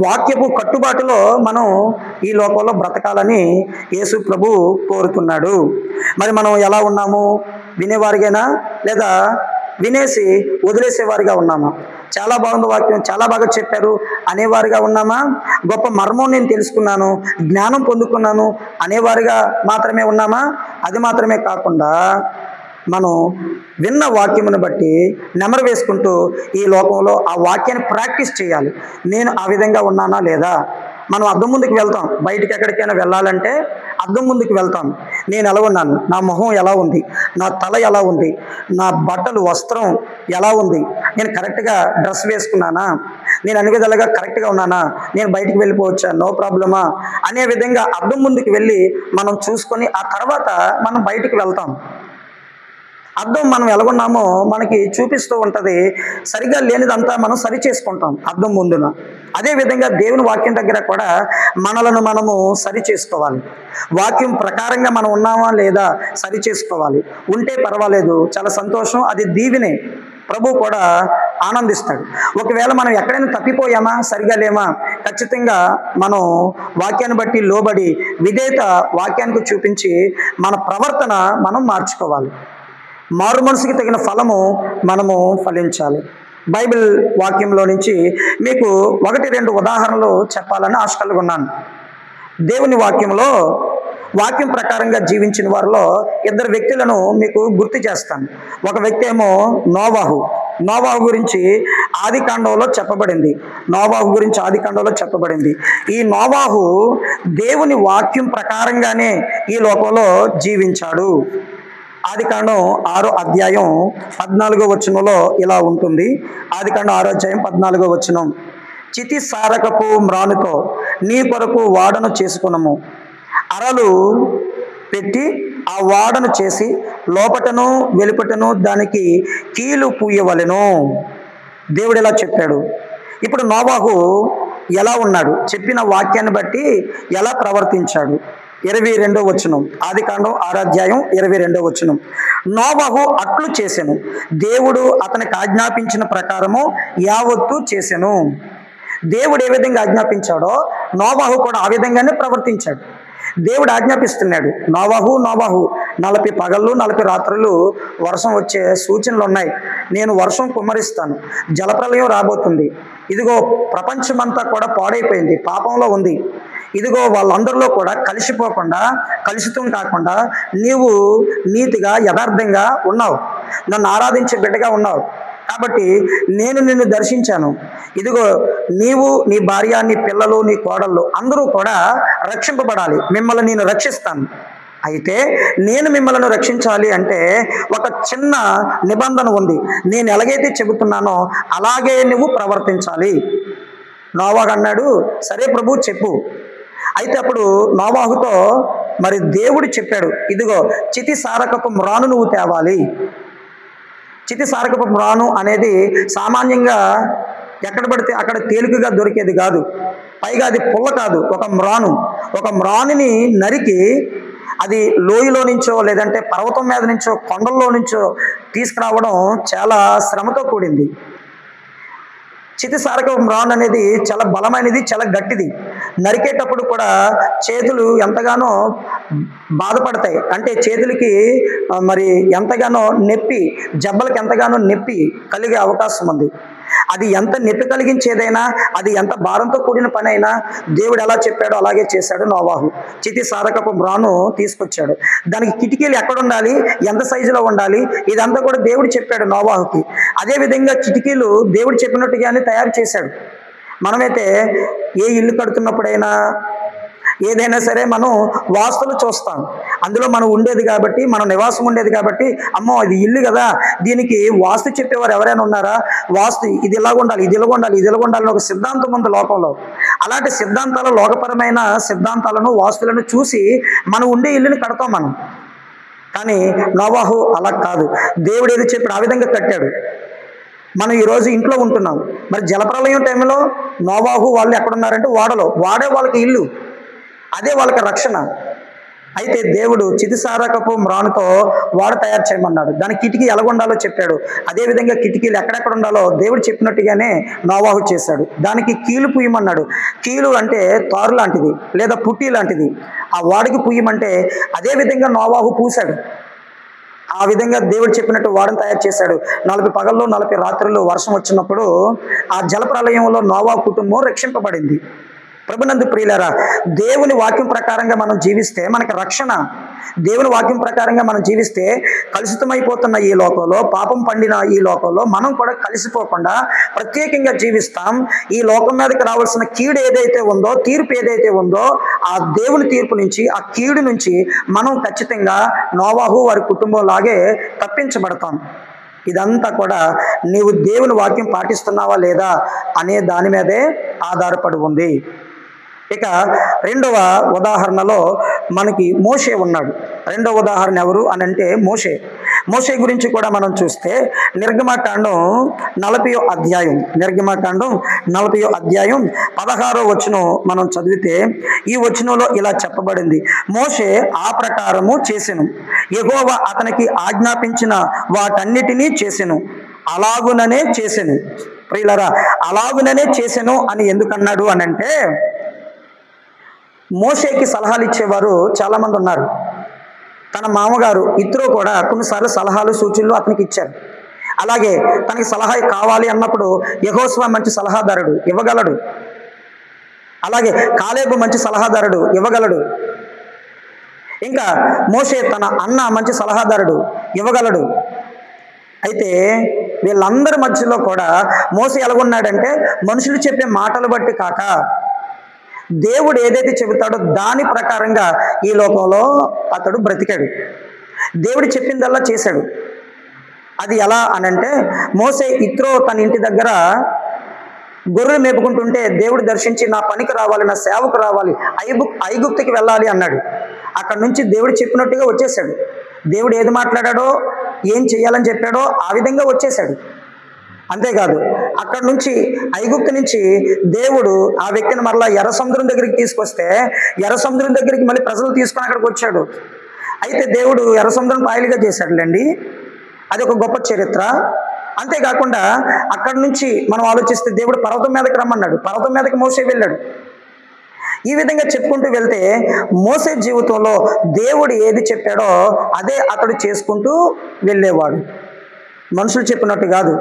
వాక్యపు కట్టుబాటులో మనం ఈ లోకంలో బ్రతకాలని యేసు ప్రభు కోరుతున్నాడు. మరి మనం ఎలా ఉన్నాము? వినేవారిగైనా లేదా వినేసి వదిలేసేవారిగా ఉన్నామా? చాలా బాగుంది వాక్యం, చాలా బాగా చెప్పారు అనేవారిగా ఉన్నామా? గొప్ప మర్మం నేను తెలుసుకున్నాను, జ్ఞానం పొందుకున్నాను అనేవారిగా మాత్రమే ఉన్నామా? అది మాత్రమే కాకుండా మనం విన్న వాక్యమును బట్టి నెమరు వేసుకుంటూ ఈ లోకంలో ఆ వాక్యాన్ని ప్రాక్టీస్ చేయాలి. నేను ఆ విధంగా ఉన్నానా లేదా? మనం అద్దం ముందుకు వెళ్తాం, బయటికి ఎక్కడికైనా వెళ్ళాలంటే అద్దం ముందుకు వెళ్తాం. నేను ఎలా ఉన్నాను? నా మొహం ఎలా ఉంది? నా తల ఎలా ఉంది? నా బట్టలు వస్త్రం ఎలా ఉంది? నేను కరెక్ట్గా డ్రెస్ వేసుకున్నానా? నేను అన్ని విధాలుగా కరెక్ట్గా ఉన్నానా? నేను బయటికి వెళ్ళిపోవచ్చా? నో ప్రాబ్లమా? అనే విధంగా అద్దం ముందుకు వెళ్ళి మనం చూసుకొని ఆ తర్వాత మనం బయటికి వెళ్తాం. అద్దం మనం ఎలాగున్నామో మనకి చూపిస్తూ ఉంటుంది. సరిగా లేనిదంతా మనం సరి చేసుకుంటాం అద్దం ముందున. అదేవిధంగా దేవుని వాక్యం దగ్గర కూడా మనలను మనము సరి చేసుకోవాలి. వాక్యం ప్రకారంగా మనం ఉన్నామా లేదా సరి చేసుకోవాలి. ఉంటే పర్వాలేదు, చాలా సంతోషం, అది దీవెనే, ప్రభు కూడా ఆనందిస్తాడు. ఒకవేళ మనం ఎక్కడైనా తప్పిపోయామా, సరిగా లేమా, ఖచ్చితంగా మనం వాక్యాన్ని బట్టి లోబడి విధేయత వాక్యానికి చూపించి మన ప్రవర్తన మనం మార్చుకోవాలి. మారు మనసుకి తగిన ఫలము మనము ఫలించాలి. బైబిల్ వాక్యంలో నుంచి మీకు 1-2 ఉదాహరణలు చెప్పాలని ఆశ కలిగి ఉన్నాను. దేవుని వాక్యంలో వాక్యం ప్రకారంగా జీవించిన వారిలో 2 వ్యక్తులను మీకు గుర్తు చేస్తాను. ఒక వ్యక్తి ఏమో నోవాహు గురించి ఆదికాండంలో చెప్పబడింది. ఈ నోవాహు దేవుని వాక్యం ప్రకారంగానే ఈ లోకంలో జీవించాడు. ఆదికాండం 6వ అధ్యాయం 14వ వచనంలో ఇలా ఉంటుంది. ఆదికాండం 6వ అధ్యాయం 14వ వచనం, చితి సారకపు మ్రానుతో నీ కొరకు వాడను చేసుకునము, అరలు పెట్టి ఆ వాడను చేసి లోపటను వెలుపటను దానికి కీలు పూయవలెను. దేవుడు ఇలా చెప్పాడు. ఇప్పుడు నోవాహు ఎలా ఉన్నాడు? చెప్పిన వాక్యాన్ని బట్టి ఎలా ప్రవర్తించాడు? 22వ వచనం, ఆదికాండం 6వ అధ్యాయం 22వ వచనం, నోవాహు అట్లు చేసెను, దేవుడు అతనికి ఆజ్ఞాపించిన ప్రకారము యావత్తు చేసెను. దేవుడు ఏ విధంగా ఆజ్ఞాపించాడో నోవాహు కూడా ఆ విధంగానే ప్రవర్తించాడు. దేవుడు ఆజ్ఞాపిస్తున్నాడు, నోవాహు 40 పగళ్ళు 40 రాత్రులు వర్షం వచ్చే సూచనలు ఉన్నాయి, నేను వర్షం కుమ్మరిస్తాను, జలప్రలయం రాబోతుంది, ఇదిగో ప్రపంచమంతా కూడా పాడైపోయింది, పాపంలో ఉంది, ఇదిగో వాళ్ళందరిలో కూడా కలుషితం కాకుండా నీవు నీతిగా యథార్థంగా ఉన్నావు, నన్ను ఆరాధించే బిడ్డగా ఉన్నావు, కాబట్టి నేను నిన్ను దర్శించాను, ఇదిగో నీవు, నీ భార్య, నీ పిల్లలు, నీ కోడళ్ళు అందరూ కూడా రక్షింపబడాలి, మిమ్మల్ని నేను రక్షిస్తాను. అయితే నేను మిమ్మల్ని రక్షించాలి అంటే ఒక చిన్న నిబంధన ఉంది, నేను ఎలాగైతే చెబుతున్నానో అలాగే నువ్వు ప్రవర్తించాలి. నోవాహు అన్నాడు, సరే ప్రభు చెప్పు. అయితే అప్పుడు నోవాహుతో మరి దేవుడు చెప్పాడు, ఇదిగో చితి సారకపు మ్రాను నువ్వు తేవాలి. చితి సారకపు మ్రాను అనేది సామాన్యంగా ఎక్కడ పడితే అక్కడ తేలికగా దొరికేది కాదు, పైగా అది పుల్ల కాదు, ఒక మ్రానుని నరికి అది లోయలో నుంచో లేదంటే పర్వతం మీద నుంచో కొండల్లో నుంచో తీసుకురావడం చాలా శ్రమతో కూడింది. చితి సారకపు మ్రాను అనేది చాలా బలమైనది, చాలా గట్టిది. నరికేటప్పుడు కూడా చేతులు ఎంతగానో బాధపడతాయి. అంటే చేతులకి మరి ఎంతగానో నొప్పి, జబ్బలకి ఎంతగానో నొప్పి కలిగే అవకాశం ఉంది. అది ఎంత నొప్పి కలిగించేదైనా, అది ఎంత భారంతో కూడిన పని అయినా దేవుడు ఎలా చెప్పాడో అలాగే చేశాడు నోవాహు. చితి సాధకపు మ్రాను తీసుకొచ్చాడు. దానికి కిటికీలు ఎక్కడ ఉండాలి, ఎంత సైజులో ఉండాలి, ఇదంతా కూడా దేవుడు చెప్పాడు నోవాహుకి. అదేవిధంగా కిటికీలు దేవుడు చెప్పినట్టుగానే తయారు చేశాడు. మనమైతే ఏ ఇల్లు కడుతున్నప్పుడైనా ఏదైనా సరే మనం వాస్తులు చూస్తాం. అందులో మనం ఉండేది కాబట్టి, మనం నివాసం ఉండేది కాబట్టి, అమ్మో ఇది ఇల్లు కదా, దీనికి వాస్తు చెప్పేవారు ఎవరైనా ఉన్నారా, వాస్తు ఇది ఇలాగ ఉండాలి, ఇది ఇలాగ ఉండాలి, ఇది ఇలాగ ఉండాలని ఒక సిద్ధాంతం ఉంది లోకంలో. అలాంటి సిద్ధాంతాలు, లోకపరమైన సిద్ధాంతాలను, వాస్తులను చూసి మనం ఉండే ఇల్లుని కడతాం మనం. కానీ నోవాహు అలా కాదు. దేవుడు ఏది చెప్పాడు ఆ విధంగా కట్టాడు. మనం ఈరోజు ఇంట్లో ఉంటున్నాం. మరి జలప్రలయం టైంలో నోవాహు వాళ్ళు ఎక్కడున్నారంటే వాడలో. వాడే వాళ్ళకి ఇల్లు, అదే వాళ్ళకి రక్షణ. అయితే దేవుడు చితిసారకపు మ్రానుతో వాడు తయారు చేయమన్నాడు. దాని కిటికీ ఎలాగుండాలో చెప్పాడు. అదేవిధంగా కిటికీలు ఎక్కడెక్కడ ఉండాలో దేవుడు చెప్పినట్టుగానే నోవాహు చేశాడు. దానికి కీలు పుయ్యమన్నాడు. కీలు అంటే తారు లాంటిది లేదా పుట్టి లాంటిది. ఆ వాడికి పుయ్యమంటే అదేవిధంగా నోవాహు పూశాడు. ఆ విధంగా దేవుడు చెప్పినట్టు వాడని తయారు చేశాడు. 40 పగళ్ళు 40 రాత్రులు వర్షం వచ్చినప్పుడు ఆ జలప్రలయంలో నోవాహు కుటుంబం రక్షింపబడింది. ప్రభునందు ప్రియులారా, దేవుని వాక్యం ప్రకారంగా మనం జీవిస్తే మనకి రక్షణ. దేవుని వాక్యం ప్రకారంగా మనం జీవిస్తే కలుషితమైపోతున్న ఈ లోకంలో, పాపం పండిన ఈ లోకంలో మనం కూడా కలిసిపోకుండా ప్రత్యేకంగా జీవిస్తాం. ఈ లోకం మీదకి రావాల్సిన కీడు ఏదైతే ఉందో, తీర్పు ఏదైతే ఉందో, ఆ దేవుని తీర్పు నుంచి, ఆ కీడు నుంచి మనం ఖచ్చితంగా నోవాహు వారి కుటుంబం లాగే తప్పించబడతాం. ఇదంతా కూడా నీవు దేవుని వాక్యం పాటిస్తున్నావా లేదా అనే దాని మీదే ఆధారపడి ఉంది. ఇక రెండవ ఉదాహరణలో మనకి మోషే ఉన్నాడు. రెండవ ఉదాహరణ ఎవరు అని అంటే మోషే. మోషే గురించి కూడా మనం చూస్తే నిర్గమకాండం 40వ అధ్యాయం, నిర్గమకాండం 40వ అధ్యాయం 16వ వచనం మనం చదివితే ఈ వచనంలో ఇలా చెప్పబడింది. మోషే ఆ ప్రకారము చేసెను, యెహోవా అతనికి ఆజ్ఞాపించిన వాటన్నిటినీ చేసెను, అలాగుననే చేసెను. ప్రియులారా, అలాగుననే చేసెను అని ఎందుకన్నాడు అని అంటే, మోషేకి సలహాలు ఇచ్చేవారు చాలామంది ఉన్నారు. తన మామగారు ఇత్రో కూడా కొన్నిసార్లు సలహాలు సూచనలు అతనికి ఇచ్చారు. అలాగే తనకి సలహా కావాలి అన్నప్పుడు యెహోషువ మంచి సలహాదారుడు, ఇవ్వగలడు. అలాగే కాలేబు మంచి సలహాదారుడు, ఇవ్వగలడు. ఇంకా మోషే తన అన్న మంచి సలహాదారుడు, ఇవ్వగలడు. అయితే వీళ్ళందరి మధ్యలో కూడా మోషే ఎలాగున్నాడంటే, మనుషులు చెప్పే మాటలు బట్టి కాక దేవుడు ఏదైతే చెబుతాడో దాని ప్రకారంగా ఈ లోకంలో అతడు బ్రతికాడు. దేవుడు చెప్పిందల్లా చేశాడు. అది ఎలా అనంటే, మోషే ఇత్రో తన ఇంటి దగ్గర గొర్రెలు మేపుకుంటుంటే దేవుడు దర్శించి నా పనికి రావాలి, నా సేవకు రావాలి, ఐగుప్తుకి వెళ్ళాలి అన్నాడు. అక్కడి నుంచి దేవుడు చెప్పినట్టుగా వచ్చేసాడు. దేవుడు ఏది మాట్లాడాడో, ఏం చేయాలని చెప్పాడో ఆ విధంగా వచ్చేసాడు. అంతేకాదు, అక్కడ నుంచి ఐగుప్తు నుంచి దేవుడు ఆ వ్యక్తిని మరలా ఎర్ర సముద్రం దగ్గరికి తీసుకొస్తే ఎర్ర సముద్రం దగ్గరికి మళ్ళీ ప్రజలు తీసుకొని అక్కడికి వచ్చాడు. అయితే దేవుడు ఎర్ర సముద్రం పాయలుగా చేశాడులేండి, అది ఒక గొప్ప చరిత్ర. అంతేకాకుండా అక్కడి నుంచి మనం ఆలోచిస్తే దేవుడు పర్వతం మీదకి రమ్మన్నాడు, పర్వతం మీదకి మోసే వెళ్ళాడు. ఈ విధంగా చెప్పుకుంటూ వెళ్తే మోసే జీవితంలో దేవుడు ఏది చెప్పాడో అదే అతడు చేసుకుంటూ వెళ్ళేవాడు. మనుషులు చెప్పినట్టు కాదు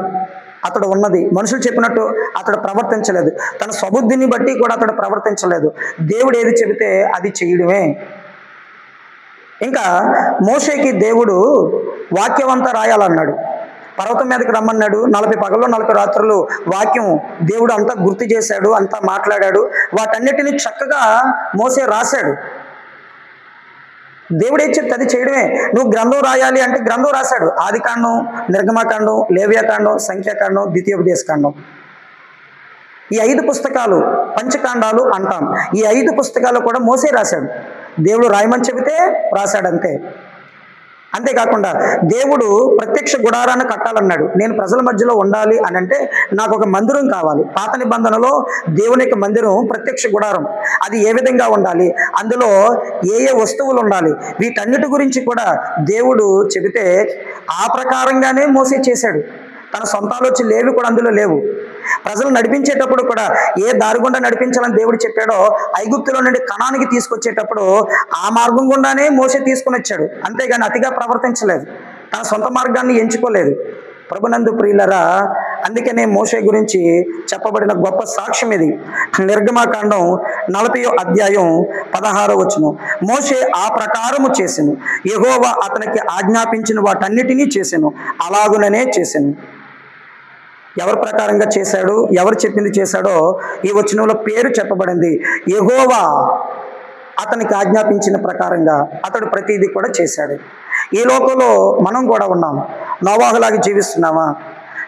అతడు ఉన్నది, మనుషులు చెప్పినట్టు అతడు ప్రవర్తించలేదు. తన స్వబుద్ధిని బట్టి కూడా అతడు ప్రవర్తించలేదు. దేవుడు ఏది చెబితే అది చేయడమే. ఇంకా మోషేకి దేవుడు వాక్యం అంతా రాయాలన్నాడు. పర్వతం మీదకి రమ్మన్నాడు. 40 పగళ్ళు 40 రాత్రులు వాక్యం దేవుడు అంతా గుర్తు చేశాడు, అంతా మాట్లాడాడు. వాటన్నిటిని చక్కగా మోసే రాశాడు. దేవుడు ఏం చెప్తే అది చేయడమే. నువ్వు గ్రంథం రాయాలి అంటే గ్రంథం రాశాడు. ఆదికాండం, నిర్గమకాండం, లేవ్యాకాండం, సంఖ్యాకాండం, ద్వితీయోపదేశకాండం. ఈ 5 పుస్తకాలు పంచకాండాలు అంటాం. ఈ 5 పుస్తకాలు కూడా మోసే రాశాడు. దేవుడు రాయమని చెబితే రాశాడంతే. అంతేకాకుండా దేవుడు ప్రత్యక్ష గుడారాన్ని కట్టాలన్నాడు. నేను ప్రజల మధ్యలో ఉండాలి అని అంటే నాకు ఒక మందిరం కావాలి. పాత నిబంధనలో దేవుని యొక్క మందిరం ప్రత్యక్ష గుడారం. అది ఏ విధంగా ఉండాలి, అందులో ఏ ఏ వస్తువులు ఉండాలి, వీటన్నిటి గురించి కూడా దేవుడు చెబితే ఆ ప్రకారంగానే మోసే చేశాడు. తన సొంత ఆలోచనలు ఏవి కూడా అందులో లేవు. ప్రజలు నడిపించేటప్పుడు కూడా ఏ దారి గుండా నడిపించాలని దేవుడు చెప్పాడో, ఐగుప్తులో నుండి కనానికి తీసుకొచ్చేటప్పుడు ఆ మార్గం గుండానే మోషే తీసుకుని వచ్చాడు. అంతేగాని అతిగా ప్రవర్తించలేదు, తన సొంత మార్గాన్ని ఎంచుకోలేదు. ప్రభునందు ప్రియులరా, అందుకనే మోషే గురించి చెప్పబడిన గొప్ప సాక్ష్యం ఇది. నిర్గమకాండం 40వ అధ్యాయం 16వ వచనం. మోషే ఆ ప్రకారము చేసెను, యెహోవా అతనికి ఆజ్ఞాపించిన వాటన్నిటినీ చేసెను, అలాగుననే చేసెను. ఎవరి ప్రకారంగా చేశాడు, ఎవరు చెప్పింది చేశాడో ఈ వచనంలో పేరు చెప్పబడింది. యెహోవా అతనికి ఆజ్ఞాపించిన ప్రకారంగా అతడు ప్రతిదీ కూడా చేశాడు. ఈ లోకంలో మనం కూడా ఉన్నాం. నోవాహులాగా జీవిస్తున్నామా?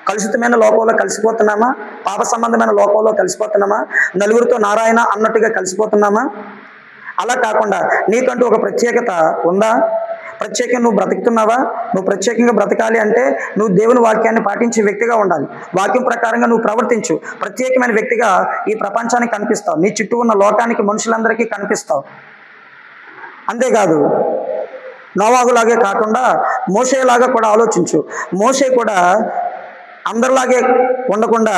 కలుషితమైన లోకంలో కలిసిపోతున్నామా? పాప సంబంధమైన లోకంలో కలిసిపోతున్నామా? నలుగురితో నారాయణ అన్నట్టుగా కలిసిపోతున్నామా? అలా కాకుండా నీకంటూ ఒక ప్రత్యేకత ఉందా? ప్రత్యేకంగా నువ్వు బ్రతుకుతున్నావా? నువ్వు ప్రత్యేకంగా బ్రతకాలి అంటే నువ్వు దేవుని వాక్యాన్ని పాటించే వ్యక్తిగా ఉండాలి. వాక్యం ప్రకారంగా నువ్వు ప్రవర్తించు. ప్రత్యేకమైన వ్యక్తిగా ఈ ప్రపంచానికి కనిపిస్తావు, నీ చుట్టూ ఉన్న లోకానికి, మనుషులందరికీ కనిపిస్తావు. అంతేకాదు, నోవాహులాగే కాకుండా మోషేలాగా కూడా ఆలోచించు. మోషే కూడా అందరిలాగే ఉండకుండా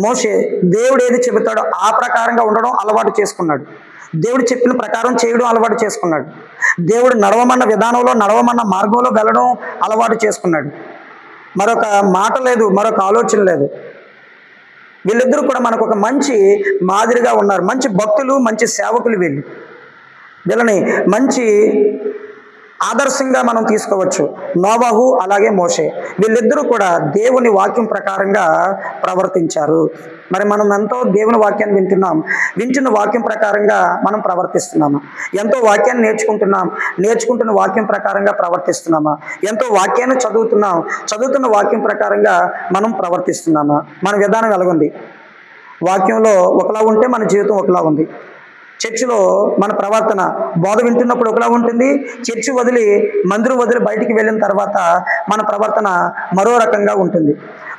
మోషే దేవుడు ఏది చెబుతాడో ఆ ప్రకారంగా ఉండడం అలవాటు చేసుకున్నాడు. దేవుడు చెప్పిన ప్రకారం చేయడం అలవాటు చేసుకున్నాడు. దేవుడు నడవమన్న విధానంలో, నడవమన్న మార్గంలో వెళ్ళడం అలవాటు చేసుకున్నాడు. మరొక మాట లేదు, మరొక ఆలోచన లేదు. వీళ్ళిద్దరూ కూడా మనకు ఒక మంచి మాదిరిగా ఉన్నారు. మంచి భక్తులు, మంచి సేవకులు. వీళ్ళని మంచి ఆదర్శంగా మనం తీసుకోవచ్చు. నోవాహు అలాగే మోషే, వీళ్ళిద్దరూ కూడా దేవుని వాక్యం ప్రకారంగా ప్రవర్తించారు. మరి మనం ఎంతో దేవుని వాక్యాన్ని వింటున్నాం, వింటున్న వాక్యం ప్రకారంగా మనం ప్రవర్తిస్తున్నామా? ఎంతో వాక్యాన్ని నేర్చుకుంటున్న వాక్యం ప్రకారంగా ప్రవర్తిస్తున్నామా? ఎంతో వాక్యాన్ని చదువుతున్న వాక్యం ప్రకారంగా మనం ప్రవర్తిస్తున్నామా? మన విధానం ఎలాగుంది? వాక్యంలో ఒకలా ఉంటే మన జీవితం ఒకలా ఉంది. చర్చిలో మన ప్రవర్తన, బోధ వింటున్నప్పుడు ఒకలా ఉంటుంది. చర్చి వదిలి, మందిరం వదిలి బయటికి వెళ్ళిన తర్వాత మన ప్రవర్తన మరో రకంగా ఉంటుంది.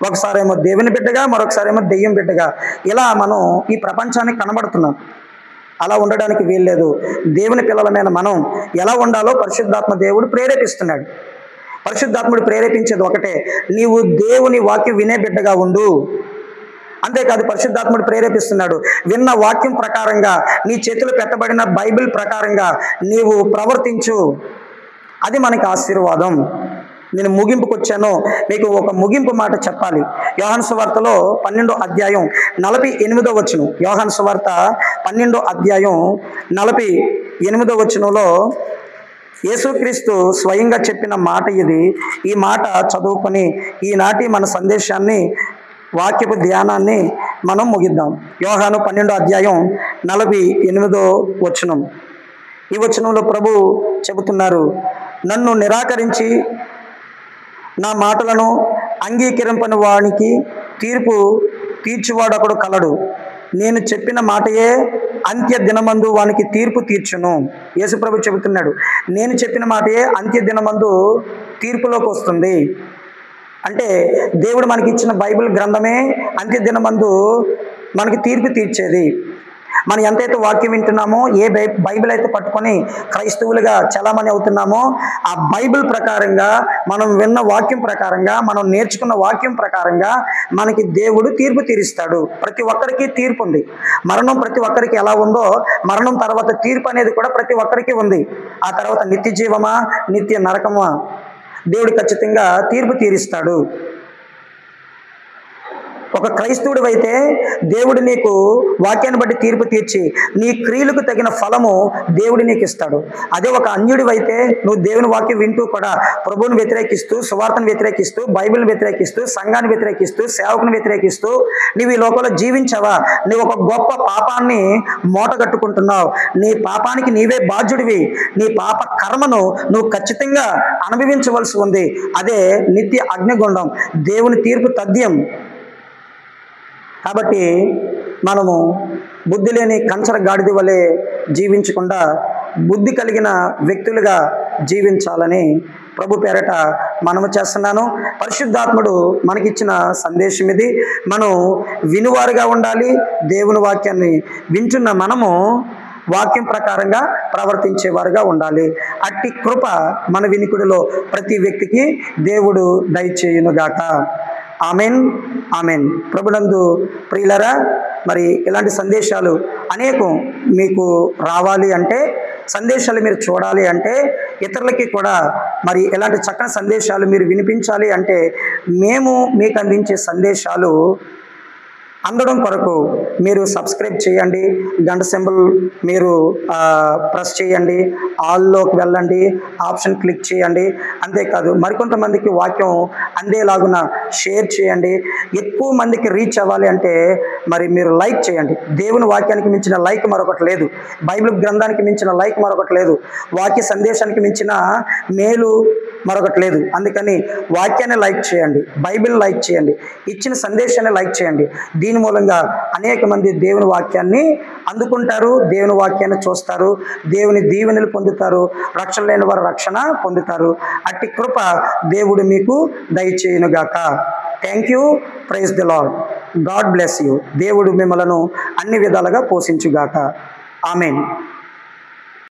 ఒకసారి ఏమో దేవుని బిడ్డగా, మరొకసారి ఏమో దెయ్యం బిడ్డగా, ఇలా మనం ఈ ప్రపంచానికి కనబడుతున్నాం. అలా ఉండడానికి వీల్లేదు. దేవుని పిల్లలమైన మనం ఎలా ఉండాలో పరిశుద్ధాత్మ దేవుడు ప్రేరేపిస్తున్నాడు. పరిశుద్ధాత్ముడు ప్రేరేపించేది ఒకటే, నీవు దేవుని వాక్యం వినే బిడ్డగా ఉండు. అంతేకాదు, పరిశుద్ధాత్ముడు ప్రేరేపిస్తున్నాడు, విన్న వాక్యం ప్రకారంగా, నీ చేతులు పెట్టబడిన బైబిల్ ప్రకారంగా నీవు ప్రవర్తించు. అది మనకి ఆశీర్వాదం. నేను ముగింపుకు వచ్చాను, మీకు ఒక ముగింపు మాట చెప్పాలి. యోహాను సువార్తలో 12వ అధ్యాయం 48వ వచనం. యోహాను సువార్త 12వ అధ్యాయం 48వ వచనంలో యేసుక్రీస్తు స్వయంగా చెప్పిన మాట ఇది. ఈ మాట చదువుకొని ఈనాటి మన సందేశాన్ని, వాక్యపు ధ్యానాన్ని మనం ముగిద్దాం. యోహాను 12వ అధ్యాయం 48వ వచనం. ఈ వచనంలో ప్రభు చెబుతున్నారు, నన్ను నిరాకరించి నా మాటలను అంగీకరింపని వానికి తీర్పు తీర్చువాడు ఒకడు కలడు. నేను చెప్పిన మాటయే అంత్య దినమందు వానికి తీర్పు తీర్చును. యేసుప్రభు చెబుతున్నాడు, నేను చెప్పిన మాటయే అంత్య దినమందు తీర్పులోకి వస్తుంది. అంటే దేవుడు మనకి ఇచ్చిన బైబిల్ గ్రంథమే అంత్య దినమందు మనకి తీర్పు తీర్చేది. మనం ఎంతైతే వాక్యం వింటున్నామో, ఏ బైబిల్ అయితే పట్టుకొని క్రైస్తవులుగా చలామణి అవుతున్నామో, ఆ బైబిల్ ప్రకారంగా, మనం విన్న వాక్యం ప్రకారంగా, మనం నేర్చుకున్న వాక్యం ప్రకారంగా మనకి దేవుడు తీర్పు తీరుస్తాడు. ప్రతి ఒక్కరికి తీర్పు ఉంది. మరణం ప్రతి ఒక్కరికి ఎలా ఉందో, మరణం తర్వాత తీర్పు అనేది కూడా ప్రతి ఒక్కరికి ఉంది. ఆ తర్వాత నిత్య జీవమా, నిత్య నరకమా, దేవుడు ఖచ్చితంగా తీర్పు తీరుస్తాడు. ఒక క్రైస్తవుడు అయితే దేవుడు నీకు వాక్యాన్ని బట్టి తీర్పు తీర్చి నీ క్రియలకు తగిన ఫలము దేవుడు నీకు ఇస్తాడు. అదే ఒక అన్యుడివి అయితే నువ్వు దేవుని వాక్యం వింటూ కూడా ప్రభువుని వ్యతిరేకిస్తూ, సువార్తను వ్యతిరేకిస్తూ, బైబిల్ని వ్యతిరేకిస్తూ, సంఘాన్ని వ్యతిరేకిస్తూ, సేవకుని వ్యతిరేకిస్తూ నువ్వు ఈ లోకంలో జీవించావా? నువ్వు ఒక గొప్ప పాపాన్ని మూటగట్టుకుంటున్నావు. నీ పాపానికి నీవే బాధ్యుడివి. నీ పాప కర్మను నువ్వు ఖచ్చితంగా అనుభవించవలసి ఉంది. అదే నిత్య అగ్నిగుండం, దేవుని తీర్పు తథ్యం. కాబట్టి మనము బుద్ధి లేని కంచర గాడిద వలె జీవించకుండా బుద్ధి కలిగిన వ్యక్తులుగా జీవించాలని ప్రభు పేరట మనము చేస్తున్నాను. పరిశుద్ధాత్ముడు మనకిచ్చిన సందేశం ఇది. మనం వినువారుగా ఉండాలి. దేవుని వాక్యాన్ని వింటున్న మనము వాక్యం ప్రకారంగా ప్రవర్తించేవారుగా ఉండాలి. అట్టి కృప మన వినికుడిలో ప్రతి వ్యక్తికి దేవుడు దయచేయునుగాక. Amen, amen. ప్రభునందు ప్రియులరా, మరి ఇలాంటి సందేశాలు అనేకం మీకు రావాలి అంటే, సందేశాలు మీరు చూడాలి అంటే, ఇతరులకి కూడా మరి ఇలాంటి చక్కని సందేశాలు మీరు వినిపించాలి అంటే, మేము మీకు అందించే సందేశాలు అందడం కొరకు మీరు సబ్స్క్రైబ్ చేయండి, గంట సింబల్ మీరు ప్రెస్ చేయండి, ఆల్లోకి వెళ్ళండి, ఆప్షన్ క్లిక్ చేయండి. అంతేకాదు మరికొంతమందికి వాక్యం అందేలాగున షేర్ చేయండి. ఎక్కువ మందికి రీచ్ అవ్వాలి అంటే మరి మీరు లైక్ చేయండి. దేవుని వాక్యానికి మించిన లైక్ మరొకటి లేదు, బైబిల్ గ్రంథానికి మించిన లైక్ మరొకటి లేదు, వాక్య సందేశానికి మించిన మేలు మరొకటి లేదు. అందుకని వాక్యాన్ని లైక్ చేయండి, బైబిల్ లైక్ చేయండి, ఇచ్చిన సందేశాన్ని లైక్ చేయండి. దీని మూలంగా అనేక మంది దేవుని వాక్యాన్ని అందుకుంటారు, దేవుని వాక్యాన్ని చూస్తారు, దేవుని దీవెనలు పొందుతారు, రక్షణ లేని వారు రక్షణ పొందుతారు. అట్టి కృప దేవుడు మీకు దయచేయునుగాక. Thank you. Praise the Lord. God bless you. దేవుడు మిమ్మలను అన్ని విధాలుగా పోషించుగాక. ఆమెన్.